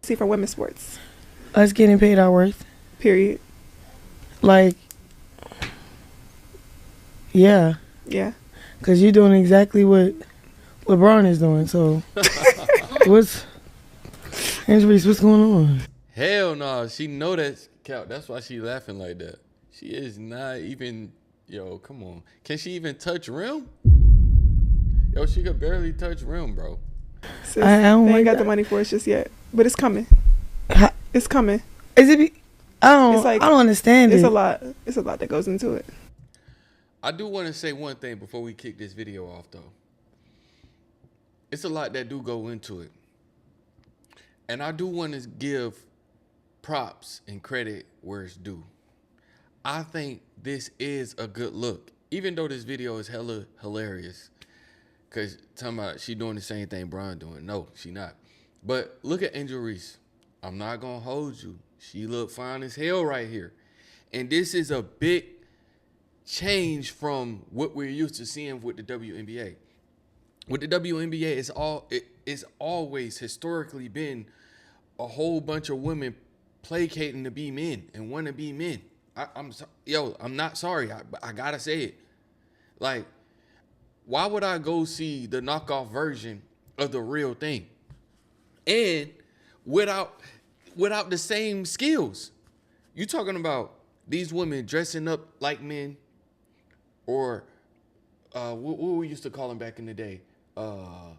See for women's sports. Us getting paid our worth. Period. Like, yeah. Yeah. Because you're doing exactly what LeBron is doing. So, Reese, what's going on? Hell no. She know that's count. That's why she laughing like that. She is not even, yo, come on. Can she even touch rim? Yo, she could barely touch rim, bro. Sis, I don't they like ain't got that. the money for it just yet. But it's coming. It's coming. Is it? I don't understand It's it. a lot. It's a lot that goes into it. I do want to say one thing before we kick this video off, though. It's a lot that do go into it. And I do want to give props and credit where it's due. I think this is a good look. Even though this video is hella hilarious. Because talking about she doing the same thing Brian doing. No, she not. But look at Angel Reese. I'm not going to hold you. She look fine as hell right here. And this is a big change from what we're used to seeing with the WNBA. With the WNBA, it's always historically been a whole bunch of women placating to be men and want to be men. I'm not sorry. I got to say it. Like, why would I go see the knockoff version of the real thing? And without the same skills. You talking about these women dressing up like men, or what we used to call them back in the day? What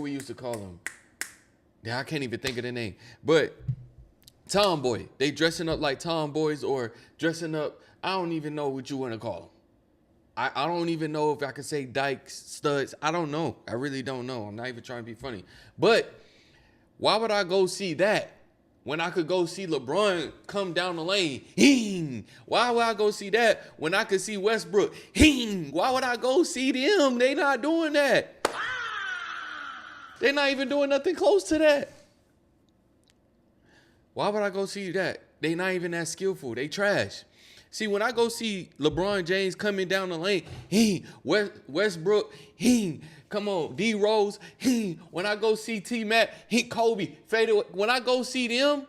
we used to call them? Yeah, I can't even think of the name. But tomboy, they dressing up like tomboys, or dressing up. I don't even know what you want to call them. I don't even know if I can say dykes, studs. I don't know. I really don't know. I'm not even trying to be funny. But why would I go see that when I could go see LeBron come down the lane? Hing. Why would I go see that when I could see Westbrook? Hing. Why would I go see them? They not doing that. They're not even doing nothing close to that. Why would I go see that? They not even that skillful. They trash. See, when I go see LeBron James coming down the lane, Westbrook, come on, D Rose, when I go see T-Mac, Kobe, faded. When I go see them,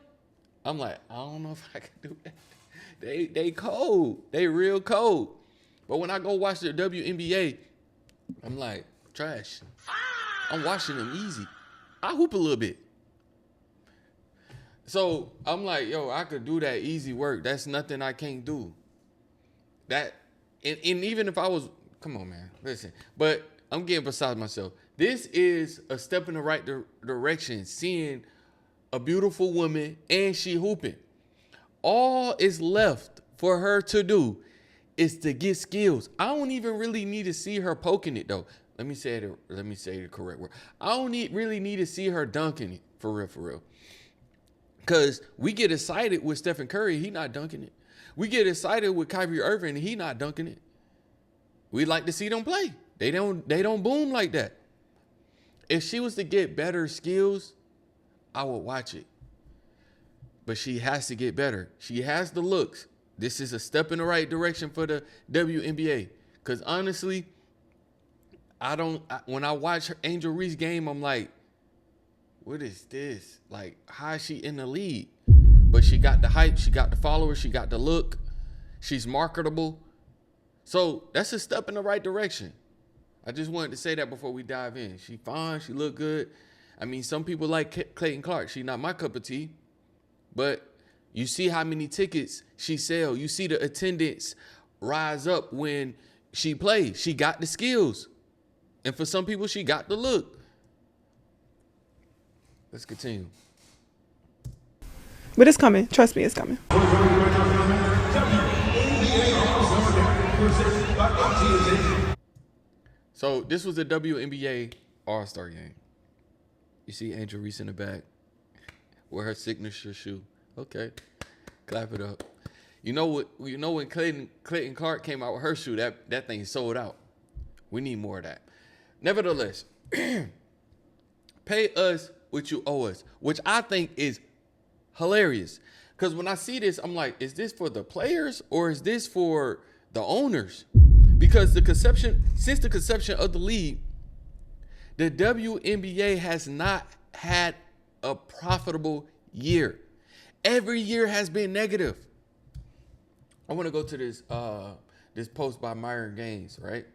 I'm like, I don't know if I can do that. They cold. They real cold. But when I go watch the WNBA, I'm like, trash. I'm watching them easy. I hoop a little bit. So I'm like, yo, I could do that easy work. That's nothing I can't do. That, and even if I was, come on, man, listen. But I'm getting beside myself. This is a step in the right direction, seeing a beautiful woman and she hooping. All is left for her to do is to get skills. I don't even really need to see her poking it, though. Let me say the correct word. I don't really need to see her dunking it, for real. Because we get excited with Stephen Curry, he not dunking it. We get excited with Kyrie Irving, he not dunking it. We like to see them play. They don't boom like that. If she was to get better skills, I would watch it. But she has to get better. She has the looks. This is a step in the right direction for the WNBA. Because honestly, when I watch Angel Reese game, I'm like, what is this? Like, how is she in the league? But she got the hype, she got the followers, she got the look, she's marketable. So that's a step in the right direction. I just wanted to say that before we dive in. She fine, she look good. I mean, some people like Clayton Clark. She not my cup of tea. But you see how many tickets she sell. You see the attendance rise up when she plays. She got the skills. And for some people, she got the look. Let's continue. But it's coming. Trust me, it's coming. So this was the WNBA All-Star Game. You see Angel Reese in the back with her signature shoe. Okay, clap it up. You know what? You know when Clayton Clark came out with her shoe, that thing sold out. We need more of that. Nevertheless, pay us what you owe us, which I think is hilarious. Because when I see this, I'm like, is this for the players or is this for the owners? Because since the conception of the league, the WNBA has not had a profitable year. Every year has been negative. I want to go to this post by Myron Gaines, right?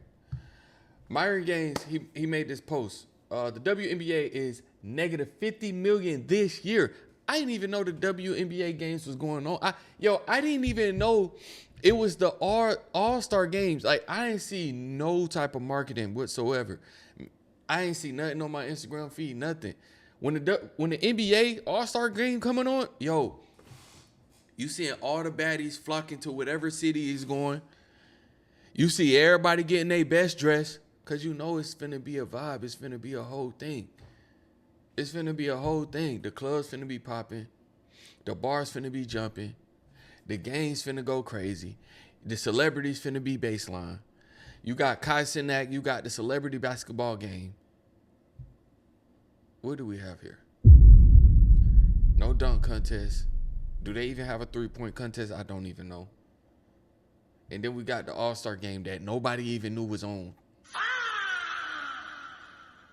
Myron Gaines, he made this post. The WNBA is negative 50 million this year. I didn't even know the WNBA games was going on. I didn't even know it was the All-Star games. Like, I didn't see no type of marketing whatsoever. I ain't see nothing on my Instagram feed, nothing. When the NBA All-Star game coming on, yo, you seeing all the baddies flocking to whatever city he's going. You see everybody getting their best dress, because you know it's finna be a vibe. It's finna be a whole thing. It's finna be a whole thing. The club's finna be popping. The bars finna be jumping. The games finna go crazy. The celebrities finna be baseline. You got Kai Cenat. You got the celebrity basketball game. What do we have here? No dunk contest. Do they even have a three-point contest? I don't even know. And then we got the All-Star game that nobody even knew was on.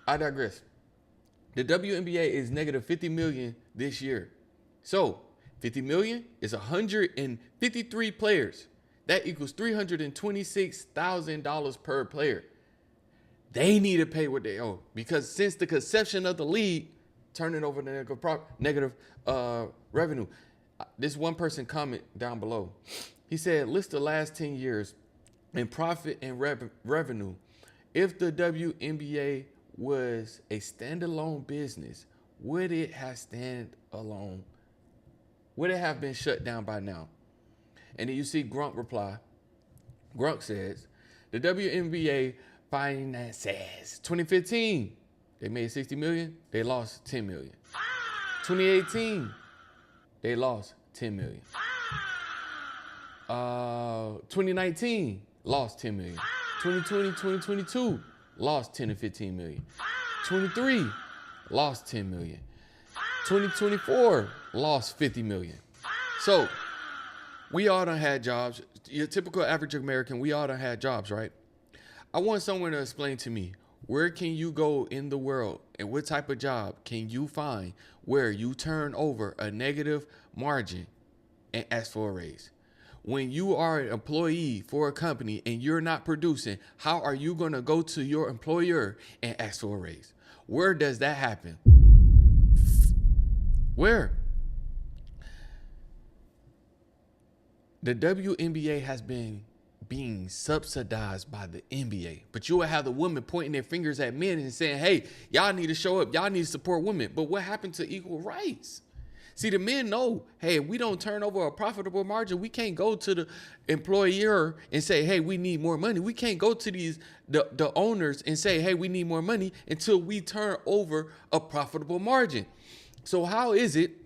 I digress. The WNBA is negative 50 million this year. So 50 million is 153 players. That equals $326,000 per player. They need to pay what they owe, because since the conception of the league, turning over the negative revenue. This one person comment down below. He said, list the last 10 years in profit and revenue. If the WNBA was a standalone business, would it have stand alone? Would it have been shut down by now? And then you see Grunk reply. Grunk says, the WNBA finances 2015, they made 60 million, they lost 10 million. 2018, they lost 10 million. 2019, lost 10 million. 2020, 2022, lost 10 to 15 million. 23, lost 10 million. 2024, lost 50 million. So, we all done had jobs. Your typical average American, we all done had jobs, right? I want someone to explain to me, where can you go in the world and what type of job can you find where you turn over a negative margin and ask for a raise? When you are an employee for a company and you're not producing, how are you going to go to your employer and ask for a raise? Where does that happen? Where? The WNBA has been being subsidized by the NBA, but you will have the women pointing their fingers at men and saying, hey, y'all need to show up. Y'all need to support women. But what happened to equal rights? See, the men know, hey, if we don't turn over a profitable margin, we can't go to the employer and say, hey, we need more money. We can't go to the owners and say, hey, we need more money until we turn over a profitable margin. So how is it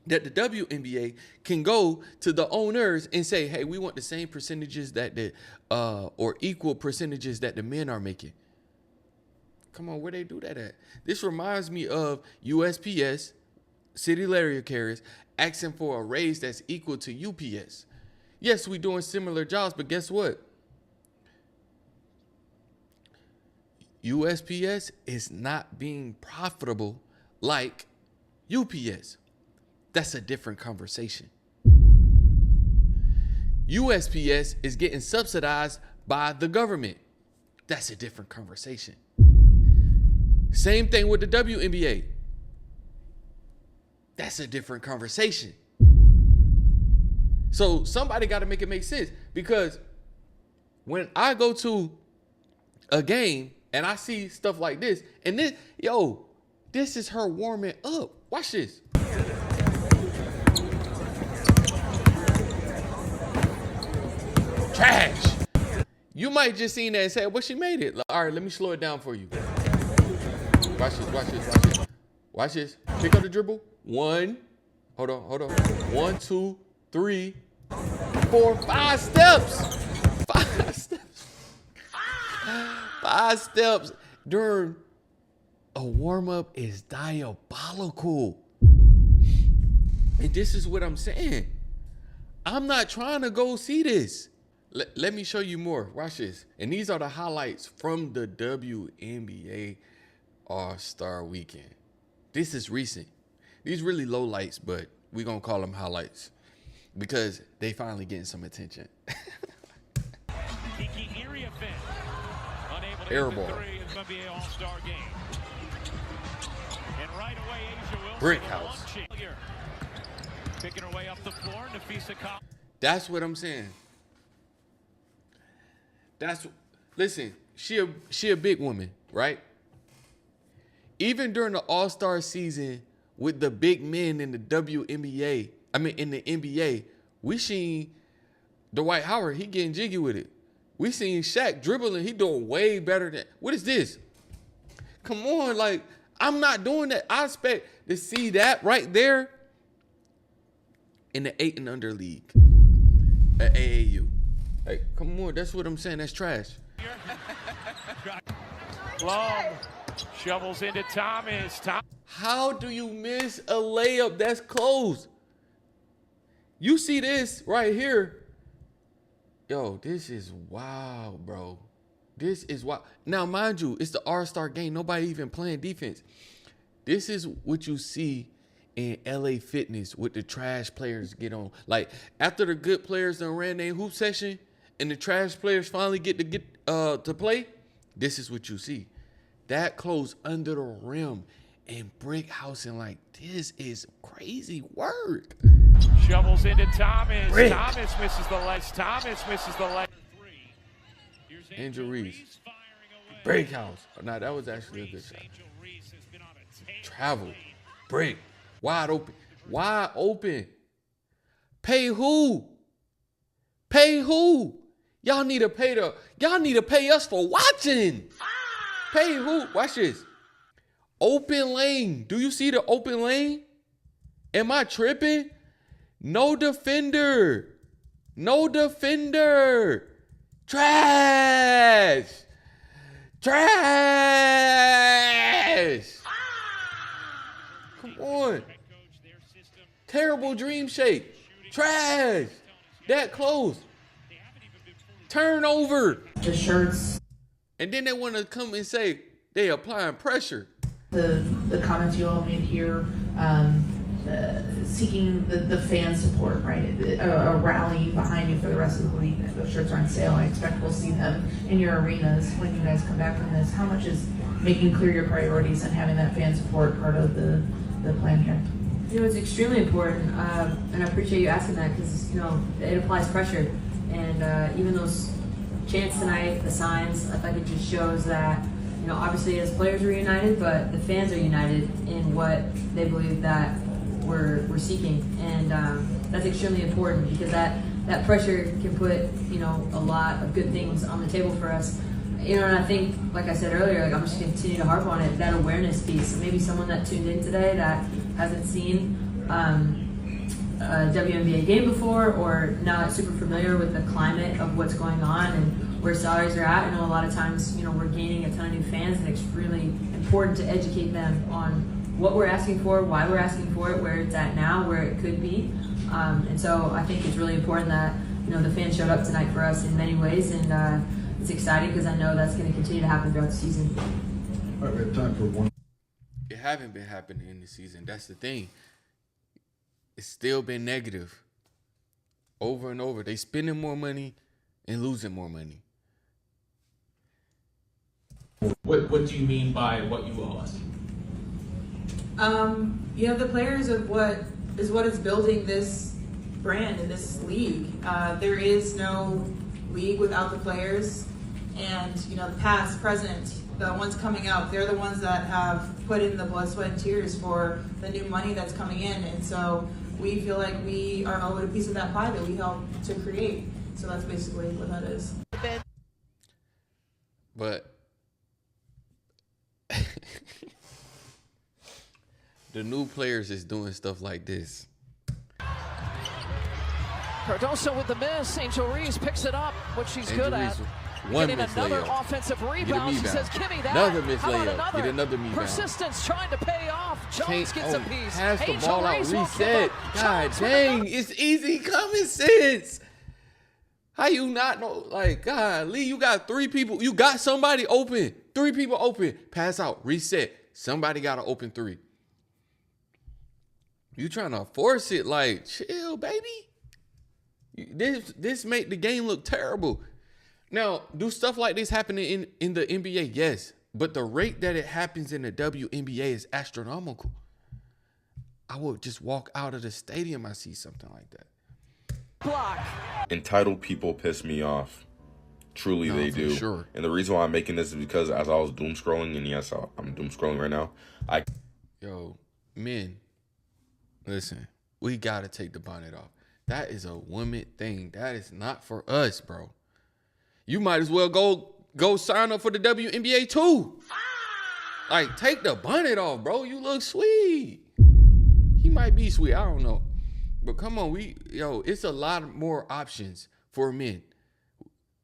that the WNBA can go to the owners and say, hey, we want the same percentages that or equal percentages that the men are making? Come on, where they do that at? This reminds me of USPS, city area carriers, asking for a raise that's equal to UPS. Yes, we're doing similar jobs, but guess what? USPS is not being profitable like UPS. That's a different conversation. USPS is getting subsidized by the government. That's a different conversation. Same thing with the WNBA. That's a different conversation. So somebody got to make it make sense, because when I go to a game and I see stuff like this, and this, this is her warming up. Watch this. Trash. You might just seen that and say, well, she made it. All right, let me slow it down for you. Watch this, watch this, watch this. Watch this. Pick up the dribble. One. Hold on. 1, 2, 3, 4, 5 steps. 5 steps. 5 steps during a warm-up is diabolical. And this is what I'm saying. I'm not trying to go see this. Let me show you more. Watch this. And these are the highlights from the WNBA All-Star Weekend. This is recent. These really low lights, but we gonna call them highlights because they finally getting some attention. Air ball. WNBA All-Star Game. And right away, Asia Wilson. Brick house. Picking her way up the floor. That's what I'm saying. Listen, she a big woman, right? Even during the All-Star season with the big men in the WNBA, in the NBA, we seen Dwight Howard, he getting jiggy with it. We seen Shaq dribbling, he doing way better than, what is this? Come on, like, I'm not doing that. I expect to see that right there in the 8 and under league at AAU. Like, come on, that's what I'm saying, that's trash. Long shovels into Thomas. How do you miss a layup that's close? You see this right here. Yo, this is wild, bro. This is wild. Now, mind you, it's the All-Star game. Nobody even playing defense. This is what you see in LA Fitness with the trash players get on. Like, after the good players done ran their hoop session and the trash players finally get to play, this is what you see. That close under the rim and brick housing, like, this is crazy work. Shovels into Thomas. Brick. Thomas misses the leg. Angel Reese. Break house. Nah, that was actually a good shot. Travel. Break. Wide open. Wide open. Pay who? Pay who? Y'all need to pay us for watching. Pay who? Watch this. Open lane. Do you see the open lane? Am I tripping? No defender. No defender. Trash. Trash. Come on. Terrible dream shake. Trash. That close. Turnover. The shirts. And then they want to come and say they applying pressure. The comments you all made here, seeking the fan support, right? A rally behind you for the rest of the league. Those shirts are on sale. I expect we'll see them in your arenas when you guys come back from this. How much is making clear your priorities and having that fan support part of the plan here? You know, it's extremely important, and I appreciate you asking that because, you know, it applies pressure. And even those chants tonight, the signs, I think it just shows that, you know, obviously as players we're united, but the fans are united in what they believe that we're seeking. And that's extremely important because that pressure can put, you know, a lot of good things on the table for us. You know, and I think, like I said earlier, like I'm just going to continue to harp on it, that awareness piece. Maybe someone that tuned in today that hasn't seen a WNBA game before or not super familiar with the climate of what's going on and where salaries are at. I know a lot of times, you know, we're gaining a ton of new fans and it's really important to educate them on what we're asking for, why we're asking for it, where it's at now, where it could be. And so I think it's really important that, you know, the fans showed up tonight for us in many ways, and it's exciting because I know that's going to continue to happen throughout the season. All right, we have time for one. It haven't been happening in the season. That's the thing. It's still been negative. Over and over. They spending more money and losing more money. What do you mean by what you owe us? You know, the players are what is building this brand and this league. There is no league without the players, and you know, the past, present, the ones coming up, they're the ones that have put in the blood, sweat, and tears for the new money that's coming in, and so we feel like we are owed a piece of that pie that we helped to create. So that's basically what that is. But the new players is doing stuff like this. Cardoso with the miss. Angel Reese picks it up, which she's good at. Getting another offensive rebound. She says, "Give me that." Another miss How about layup. another? Get another rebound. Persistence trying to pay off. Jones gets a piece. Pass the Angel ball out. Reese won't give Reset. up. God Jones with dang, another. it's easy common sense. How you not know? Like, God, Lee, you got 3 people. You got somebody open. 3 people open. Pass out. Reset. Somebody got an open 3. You trying to force it, like, chill, baby. This make the game look terrible. Now, do stuff like this happen in the NBA? Yes. But the rate that it happens in the WNBA is astronomical. I would just walk out of the stadium, I see something like that. Block. Entitled people piss me off. Truly, they do. Sure. And the reason why I'm making this is because as I was doom scrolling, and yes, I'm doom scrolling right now. Yo, men, listen, we gotta take the bonnet off. That is a woman thing. That is not for us, bro. You might as well go sign up for the WNBA too. Like, take the bonnet off, bro. You look sweet. He might be sweet, I don't know. But come on, it's a lot more options for men.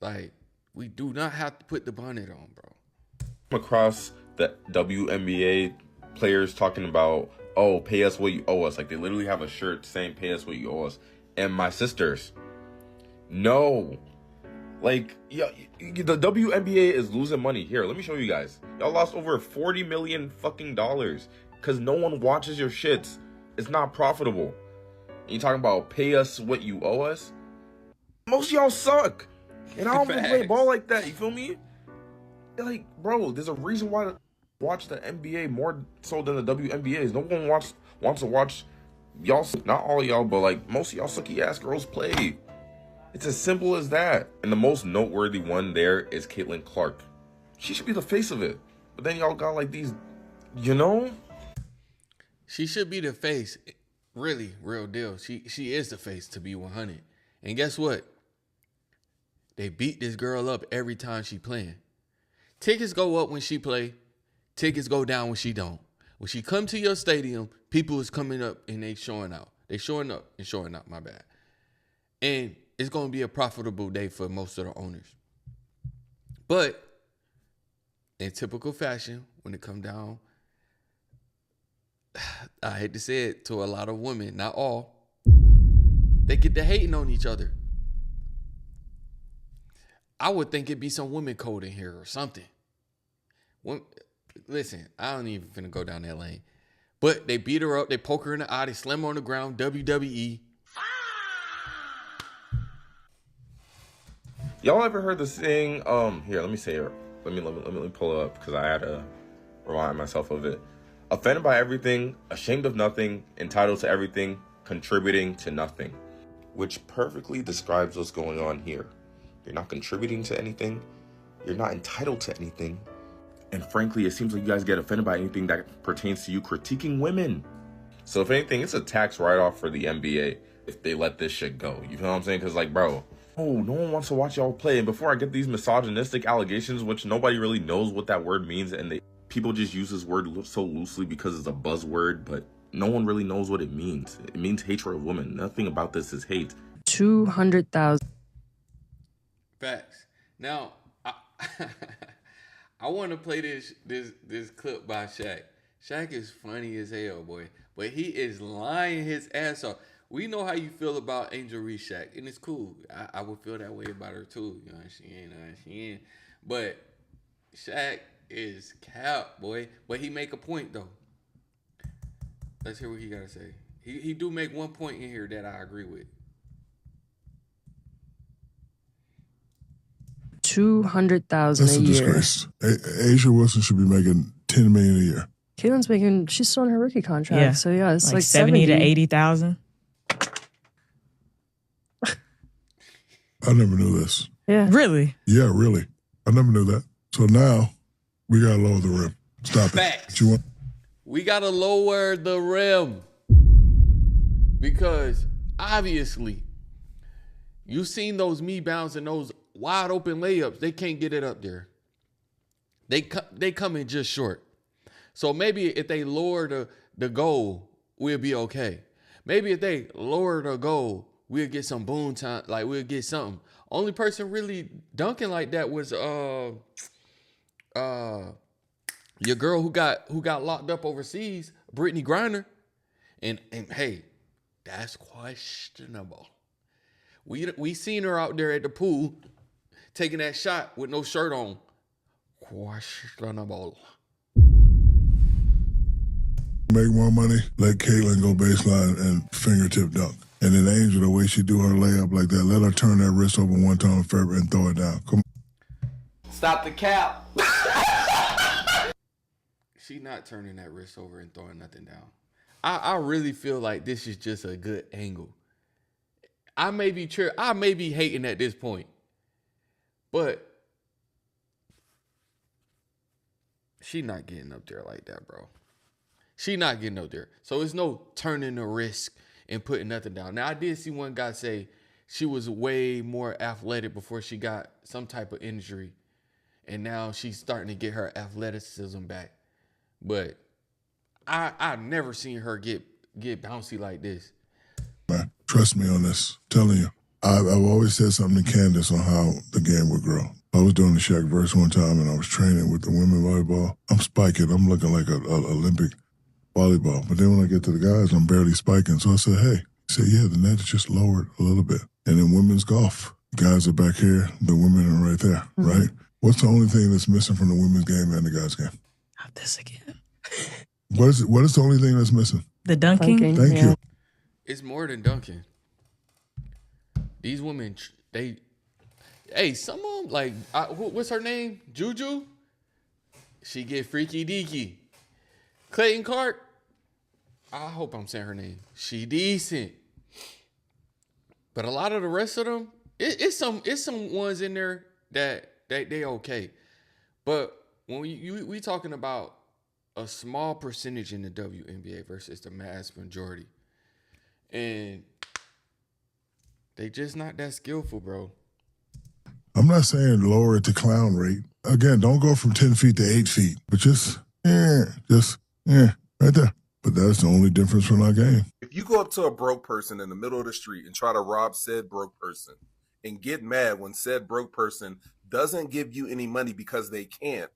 Like, we do not have to put the bonnet on, bro. Across the WNBA players talking about, oh, pay us what you owe us. Like, they literally have a shirt saying pay us what you owe us. And my sisters, no. Like, yeah, the WNBA is losing money. Here, let me show you guys. Y'all lost over $40 million fucking dollars because no one watches your shits. It's not profitable. And you talking about pay us what you owe us? Most of y'all suck. And I don't even play ball like that. You feel me? Like, bro, there's a reason why to watch the NBA more so than the WNBA. No one wants to watch y'all, not all y'all, but like most of y'all sucky ass girls play. It's as simple as that. And the most noteworthy one there is Caitlin Clark. She should be the face of it. But then y'all got like these, you know? She should be the face. Really, real deal. She is the face, to be 100. And guess what? They beat this girl up every time she playing. Tickets go up when she play. Tickets go down when she don't. When she come to your stadium, people is coming up and they showing out. They showing up and showing out, my bad. And it's going to be a profitable day for most of the owners. But in typical fashion, when it come down, I hate to say it to a lot of women, not all, they get to hating on each other. I would think it'd be some women code in here or something. Listen, I don't even finna go down that lane. But they beat her up, they poke her in the eye, they slam her on the ground, WWE. Y'all ever heard the saying, here, let me say it. Let me pull it up because I had to remind myself of it. Offended by everything, ashamed of nothing, entitled to everything, contributing to nothing. Which perfectly describes what's going on here. You're not contributing to anything. You're not entitled to anything. And frankly, it seems like you guys get offended by anything that pertains to you critiquing women. So if anything, it's a tax write-off for the NBA if they let this shit go. You know what I'm saying? Because like, bro, no one wants to watch y'all play. And before I get these misogynistic allegations, which nobody really knows what that word means, and people just use this word so loosely because it's a buzzword, but no one really knows what it means. It means hatred of women. Nothing about this is hate. 200,000. Facts. Now, I want to play this clip by Shaq. Shaq is funny as hell, boy. But he is lying his ass off. We know how you feel about Angel Reese, Shaq, and it's cool. I would feel that way about her too. You know, she ain't. But Shaq is cap, boy. But he make a point though. Let's hear what he gotta say. He do make one point in here that I agree with. 200,000 a year. That's a disgrace. Asia Wilson should be making $10 million a year. Caitlin's she's still on her rookie contract. Yeah. So yeah, it's like 70 to 80,000. I never knew this. Yeah. Really? Yeah, really. I never knew that. So now we gotta lower the rim. Stop Facts. it. We gotta lower the rim because obviously you've seen those me bounds and those wide open layups. They can't get it up there. They come in just short. So maybe if they lower the goal, we'll be okay. Maybe if they lower the goal, we'll get some boom time. Like we'll get something. Only person really dunking like that was your girl who got locked up overseas, Brittany Griner. And hey, that's questionable. We seen her out there at the pool taking that shot with no shirt on. Questionable. Make more money, let Caitlin go baseline and fingertip dunk. And then Angel, the way she do her layup like that, let her turn that wrist over one time and throw it down. Come on. Stop the cap. She not turning that wrist over and throwing nothing down. I really feel like this is just a good angle. I may be hating at this point, but she not getting up there like that, bro. She not getting up there. So it's no turning the wrist and putting nothing down. Now, I did see one guy say she was way more athletic before she got some type of injury, and now she's starting to get her athleticism back. But I've never seen her get bouncy like this. Man, trust me on this. I'm telling you. I've always said something to Candace on how the game would grow. I was doing the Shaq verse one time, and I was training with the women volleyball. I'm spiking. I'm looking like an Olympic volleyball. But then when I get to the guys, I'm barely spiking. So I said, hey. He said, yeah, the net is just lowered a little bit. And in women's golf, guys are back here, the women are right there, right? What's the only thing that's missing from the women's game and the guys' game? Not this again. What is the only thing that's missing? The dunking. Thank you. It's more than dunking. These women, some of them, like, what's her name? Juju? She get freaky deaky. Clayton Clark? I hope I'm saying her name. She decent. But a lot of the rest of them, it's some ones in there that they okay. But when we talking about a small percentage in the WNBA versus the mass majority, and they just not that skillful, bro. I'm not saying lower it to clown rate. Again, don't go from 10 feet to 8 feet, but just right there. But that's the only difference from our game. If you go up to a broke person in the middle of the street and try to rob said broke person and get mad when said broke person doesn't give you any money because they can't,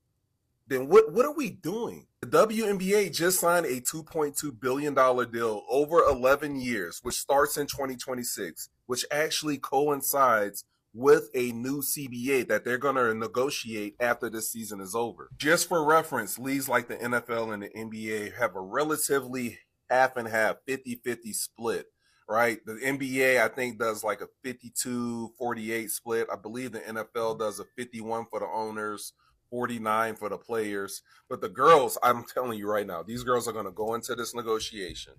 then what are we doing? The WNBA just signed a $2.2 billion deal over 11 years, which starts in 2026, which actually coincides with a new CBA that they're going to negotiate after this season is over. Just for reference, leagues like the NFL and the NBA have a relatively half and half, 50-50 split, right? The NBA, I think, does like a 52-48 split. I believe the NFL does a 51 for the owners, 49 for the players. But the girls, I'm telling you right now, these girls are going to go into this negotiation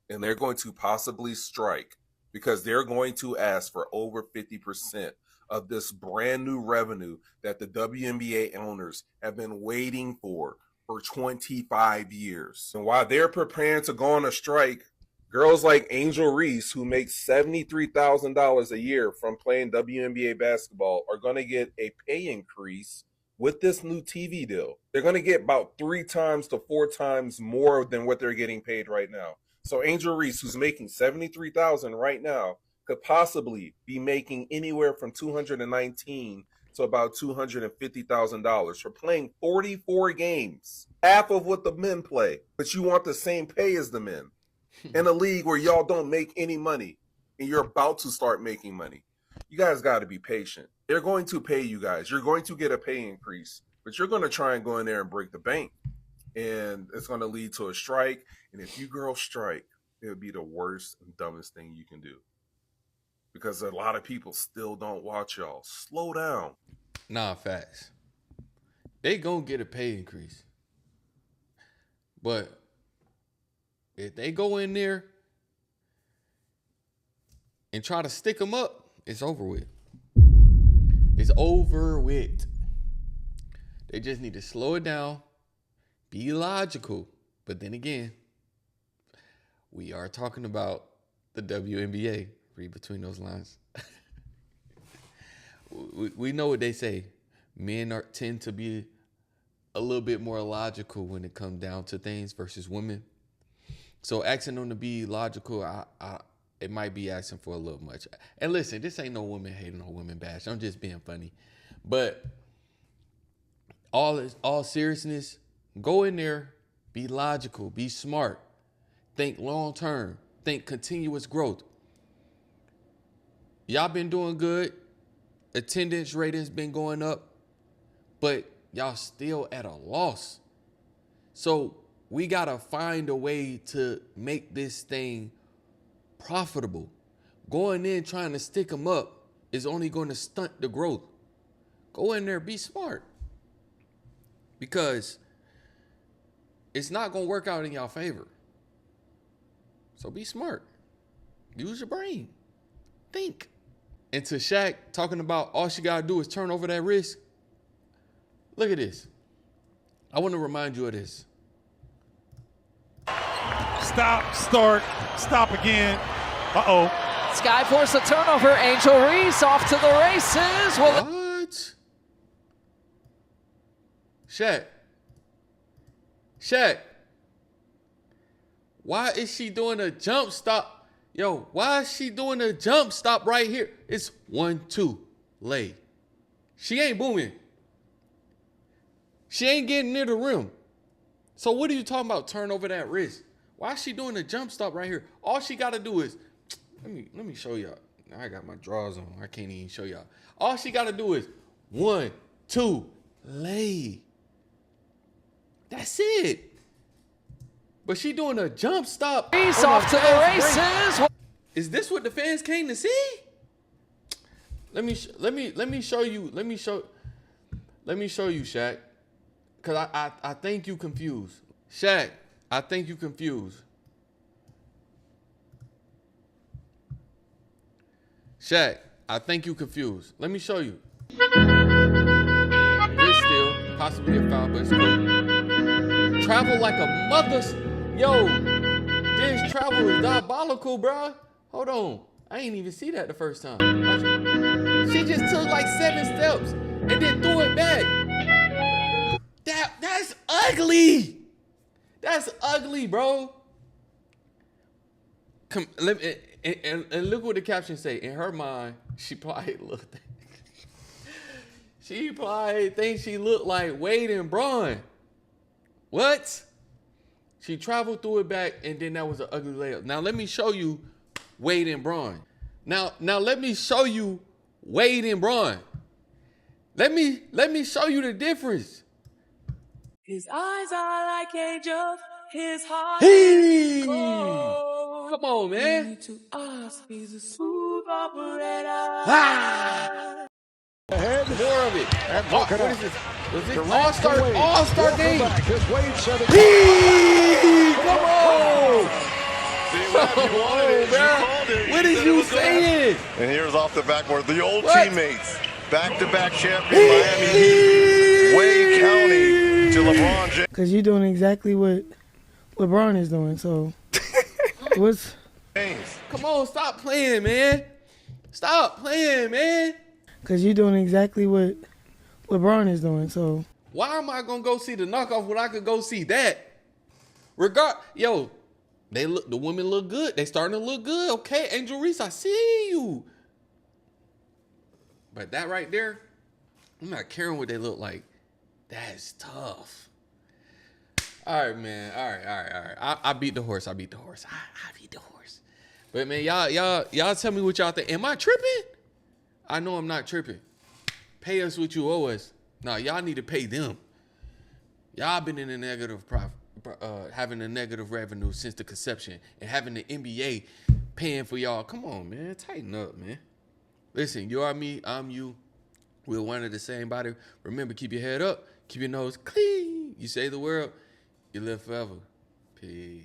and they're going to possibly strike because they're going to ask for over 50% of this brand new revenue that the WNBA owners have been waiting for 25 years. And while they're preparing to go on a strike, girls like Angel Reese, who makes $73,000 a year from playing WNBA basketball, are going to get a pay increase with this new TV deal. They're going to get about 3 times to 4 times more than what they're getting paid right now. So Angel Reese, who's making $73,000 right now, could possibly be making anywhere from $219,000 to about $250,000 for playing 44 games, half of what the men play. But you want the same pay as the men in a league where y'all don't make any money and you're about to start making money. You guys got to be patient. They're going to pay you guys. You're going to get a pay increase, but you're going to try and go in there and break the bank. And it's going to lead to a strike. And if you girls strike, it would be the worst and dumbest thing you can do. Because a lot of people still don't watch y'all. Slow down. Nah, facts. They gonna get a pay increase. But if they go in there and try to stick them up, it's over with. It's over with. They just need to slow it down, be logical. But then again, we are talking about the WNBA. Read between those lines. we know what they say. Men tend to be a little bit more logical when it comes down to things versus women. So asking them to be logical, it might be asking for a little much. And listen, this ain't no woman hating or women bash. I'm just being funny. But all seriousness, go in there, be logical, be smart, think long term, think continuous growth. Y'all been doing good. Attendance rate has been going up, but y'all still at a loss. So We got to find a way to make this thing profitable. Going in trying to stick them up is only going to stunt the growth. Go in there, be smart. Because it's not going to work out in y'all favor. So be smart. Use your brain. Think. And to Shaq talking about all she got to do is turn over that wrist. Look at this. I want to remind you of this. Stop, start, stop again. Uh-oh. Skyforce a turnover. Angel Reese off to the races. What? Shaq. Why is she doing a jump stop? Yo, why is she doing a jump stop right here? It's 1-2, lay. She ain't booming. She ain't getting near the rim. So what are you talking about? Turn over that wrist. Why is she doing a jump stop right here? All she got to do is, let me show y'all. I got my drawers on. I can't even show y'all. All she got to do is 1, 2, lay. That's it. But she doing a jump stop. Reese off to the races. Is this what the fans came to see? Let me show you. Let me show you, Shaq. Cause I think you confused. Shaq, I think you confused. Shaq, I think you confused. Let me show you. It's still possibly a foul, but it's cool. Travel like a mother's. Yo, this travel is diabolical, bro. Hold on. I ain't even see that the first time. She just took like 7 steps and then threw it back. That's ugly. That's ugly, bro. Come, and look what the caption say. In her mind, she probably looked. She probably thinks she looked like Wade and Braun. What? She traveled through it back, and then that was an ugly layup. Now let me show you Wade and Braun. Now let me show you Wade and Braun. Let me show you the difference. His eyes are like angels. His heart is cold. Come on, man. To us, he's a smooth operator. Ahead. More of it. What is this? Was it All-Star Game? Come on! What is you saying? And here's off the backboard, the old teammates. Back-to-back champion Miami Heat. Wade County to LeBron James. Because you're doing exactly what LeBron is doing, so what's... Come on, stop playing, man. Stop playing, man. Because you're doing exactly what LeBron is doing, so... Why am I going to go see the knockoff when I could go see that? Yo, the women look good. They starting to look good. Okay, Angel Reese, I see you. But that right there, I'm not caring what they look like. That's tough. All right, man. All right. I beat the horse. I beat the horse. But man, y'all tell me what y'all think. Am I tripping? I know I'm not tripping. Pay us what you owe us. Nah, y'all need to pay them. Y'all been in a negative profit, having a negative revenue since the conception, and having the NBA paying for y'all. Come on, man. Tighten up, man. Listen, you are me, I'm you. We're one of the same body. Remember, keep your head up. Keep your nose clean. You save the world, you live forever. Peace.